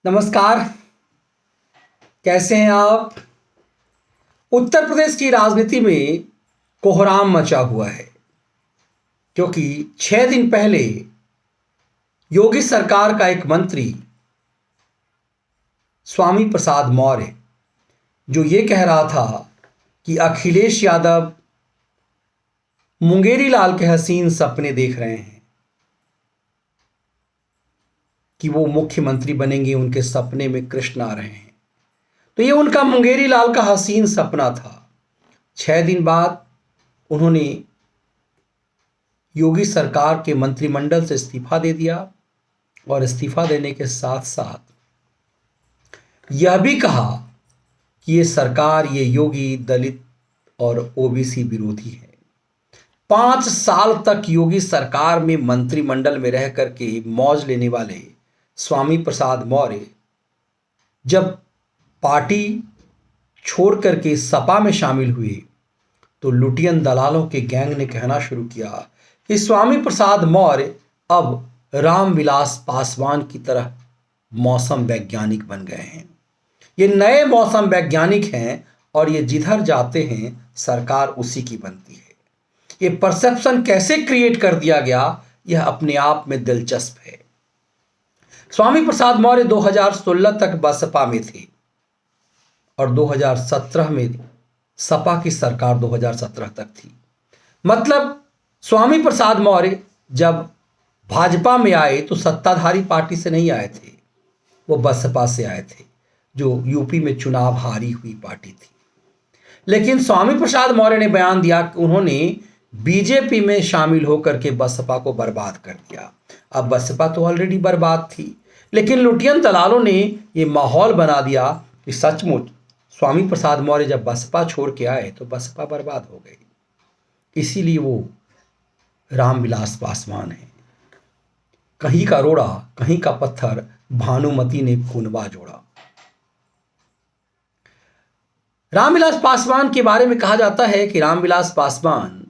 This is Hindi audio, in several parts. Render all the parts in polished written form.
नमस्कार। कैसे हैं आप? उत्तर प्रदेश की राजनीति में कोहराम मचा हुआ है क्योंकि 6 दिन पहले योगी सरकार का एक मंत्री स्वामी प्रसाद मौर्य जो ये कह रहा था कि अखिलेश यादव मुंगेरी लाल के हसीन सपने देख रहे हैं कि वो मुख्यमंत्री बनेंगे, उनके सपने में कृष्ण आ रहे हैं। तो ये उनका मुंगेरी लाल का हसीन सपना था। 6 दिन बाद उन्होंने योगी सरकार के मंत्रिमंडल से इस्तीफा दे दिया और इस्तीफा देने के साथ साथ यह भी कहा कि ये सरकार, ये योगी दलित और ओबीसी विरोधी है। 5 साल तक योगी सरकार में मंत्रिमंडल में रह करके मौज लेने वाले स्वामी प्रसाद मौर्य जब पार्टी छोड़ करके सपा में शामिल हुए तो लुटियन दलालों के गैंग ने कहना शुरू किया कि स्वामी प्रसाद मौर्य अब रामविलास पासवान की तरह मौसम वैज्ञानिक बन गए हैं। ये नए मौसम वैज्ञानिक हैं और ये जिधर जाते हैं सरकार उसी की बनती है। ये परसेप्शन कैसे क्रिएट कर दिया गया, यह अपने आप में दिलचस्प है। स्वामी प्रसाद मौर्य 2016 तक बसपा में थे और 2017 में सपा की सरकार 2017 तक थी। मतलब स्वामी प्रसाद मौर्य जब भाजपा में आए तो सत्ताधारी पार्टी से नहीं आए थे, वो बसपा से आए थे जो यूपी में चुनाव हारी हुई पार्टी थी। लेकिन स्वामी प्रसाद मौर्य ने बयान दिया कि उन्होंने बीजेपी में शामिल होकर के बसपा को बर्बाद कर दिया। अब बसपा तो ऑलरेडी बर्बाद थी, लेकिन लुटियन दलालों ने ये माहौल बना दिया कि सचमुच स्वामी प्रसाद मौर्य जब बसपा छोड़ के आए तो बसपा बर्बाद हो गई। इसीलिए वो रामविलास पासवान है। कहीं का रोड़ा कहीं का पत्थर भानुमति ने कुनबा जोड़ा। रामविलास पासवान के बारे में कहा जाता है कि रामविलास पासवान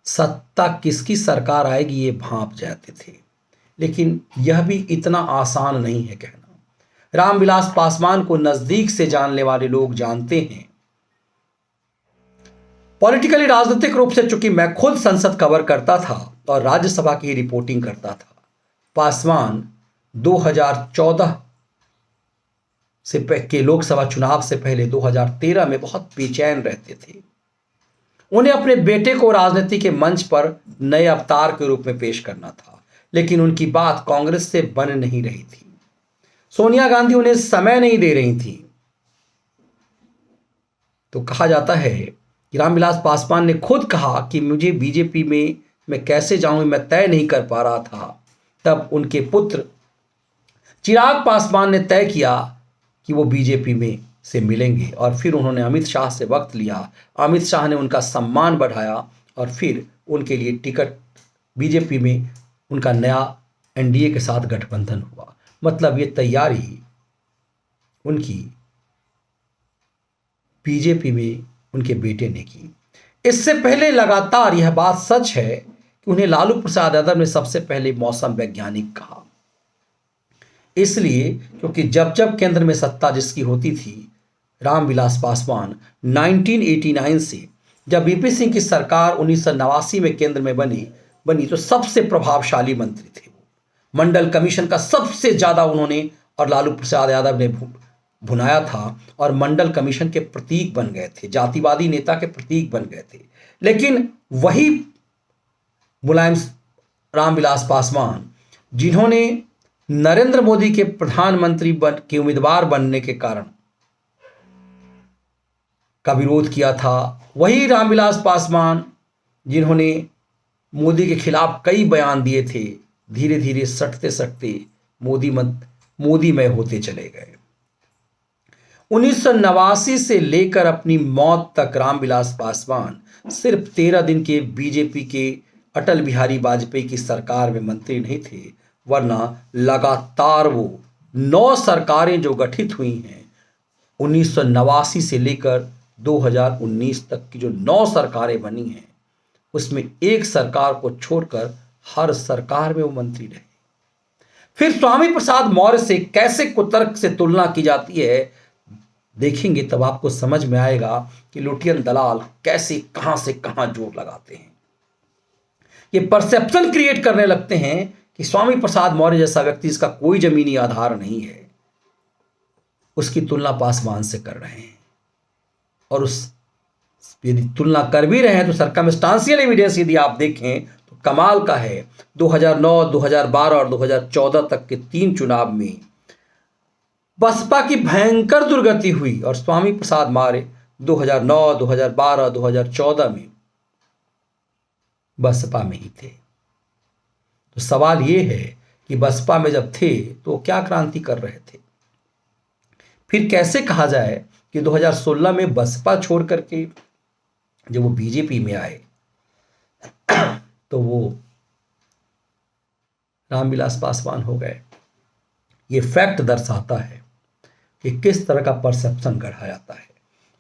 सत्ता किसकी सरकार आएगी ये भांप जाते थे, लेकिन यह भी इतना आसान नहीं है कहना। रामविलास पासवान को नजदीक से जानने वाले लोग जानते हैं। पॉलिटिकली राजनीतिक रूप से चूंकि मैं खुद संसद कवर करता था और राज्यसभा की रिपोर्टिंग करता था, पासवान 2014 से के लोकसभा चुनाव से पहले 2013 में बहुत बेचैन रहते थे। उन्हें अपने बेटे को राजनीति के मंच पर नए अवतार के रूप में पेश करना था, लेकिन उनकी बात कांग्रेस से बन नहीं रही थी। सोनिया गांधी उन्हें समय नहीं दे रही थी। तो कहा जाता है कि रामविलास पासवान ने खुद कहा कि मुझे बीजेपी में मैं कैसे जाऊं मैं तय नहीं कर पा रहा था। तब उनके पुत्र चिराग पासवान ने तय किया कि वो बीजेपी में से मिलेंगे और फिर उन्होंने अमित शाह से वक्त लिया। अमित शाह ने उनका सम्मान बढ़ाया और फिर उनके लिए टिकट बीजेपी में उनका नया एनडीए के साथ गठबंधन हुआ। मतलब ये तैयारी उनकी बीजेपी में उनके बेटे ने की। इससे पहले लगातार यह बात सच है कि उन्हें लालू प्रसाद यादव ने सबसे पहले मौसम वैज्ञानिक कहा, इसलिए क्योंकि जब जब केंद्र में सत्ता जिसकी होती थी, रामविलास पासवान 1989 से जब वीपी सिंह की सरकार 1989 में केंद्र में बनी तो सबसे प्रभावशाली मंत्री थे। वो मंडल कमीशन का सबसे ज्यादा उन्होंने और लालू प्रसाद यादव ने भुनाया था और मंडल कमीशन के प्रतीक बन गए थे, जातिवादी नेता के प्रतीक बन गए थे। लेकिन वही मुलायम रामविलास पासवान जिन्होंने नरेंद्र मोदी के प्रधानमंत्री के उम्मीदवार बनने के कारण का विरोध किया था, वही रामविलास पासवान जिन्होंने मोदी के खिलाफ कई बयान दिए थे, धीरे धीरे सटते सटते मोदीमय होते चले गए। 1989 से लेकर अपनी मौत तक रामविलास पासवान सिर्फ 13 दिन के बीजेपी के अटल बिहारी वाजपेयी की सरकार में मंत्री नहीं थे, वरना लगातार वो 9 सरकारें जो गठित हुई हैं 1989 से लेकर 2019 तक की जो 9 सरकारें बनी हैं, उसमें एक सरकार को छोड़कर हर सरकार में वो मंत्री रहे। फिर स्वामी प्रसाद मौर्य से कैसे कुतर्क से तुलना की जाती है देखेंगे, तब आपको समझ में आएगा कि लुटियन दलाल कैसे कहां से कहां जोर लगाते हैं। ये परसेप्शन क्रिएट करने लगते हैं कि स्वामी प्रसाद मौर्य जैसा व्यक्ति जिसका कोई जमीनी आधार नहीं है, उसकी तुलना पासवान से कर रहे हैं। और उस यदि तुलना कर भी रहे हैं तो सर्कमस्टांशियल एविडेंस यदि आप देखें तो कमाल का है। 2009, 2012 और 2014 तक के 3 चुनाव में बसपा की भयंकर दुर्गति हुई और स्वामी प्रसाद मौर्य 2009, 2012, 2014 में बसपा में ही थे। तो सवाल यह है कि बसपा में जब थे तो क्या क्रांति कर रहे थे? फिर कैसे कहा जाए कि 2016 में बसपा छोड़ करके जब वो बीजेपी में आए तो वो रामविलास पासवान हो गए? ये फैक्ट दर्शाता है कि किस तरह का परसेप्शन गढ़ा जाता है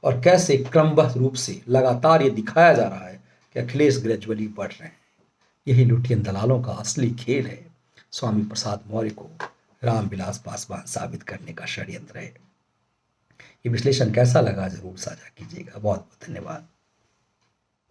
और कैसे क्रमबद्ध रूप से लगातार ये दिखाया जा रहा है कि अखिलेश ग्रेजुअली बढ़ रहे हैं। यही लुटियन दलालों का असली खेल है। स्वामी प्रसाद मौर्य को रामविलास पासवान साबित करने का षड्यंत्र है। ये विश्लेषण कैसा लगा जरूर साझा कीजिएगा। बहुत बहुत धन्यवाद।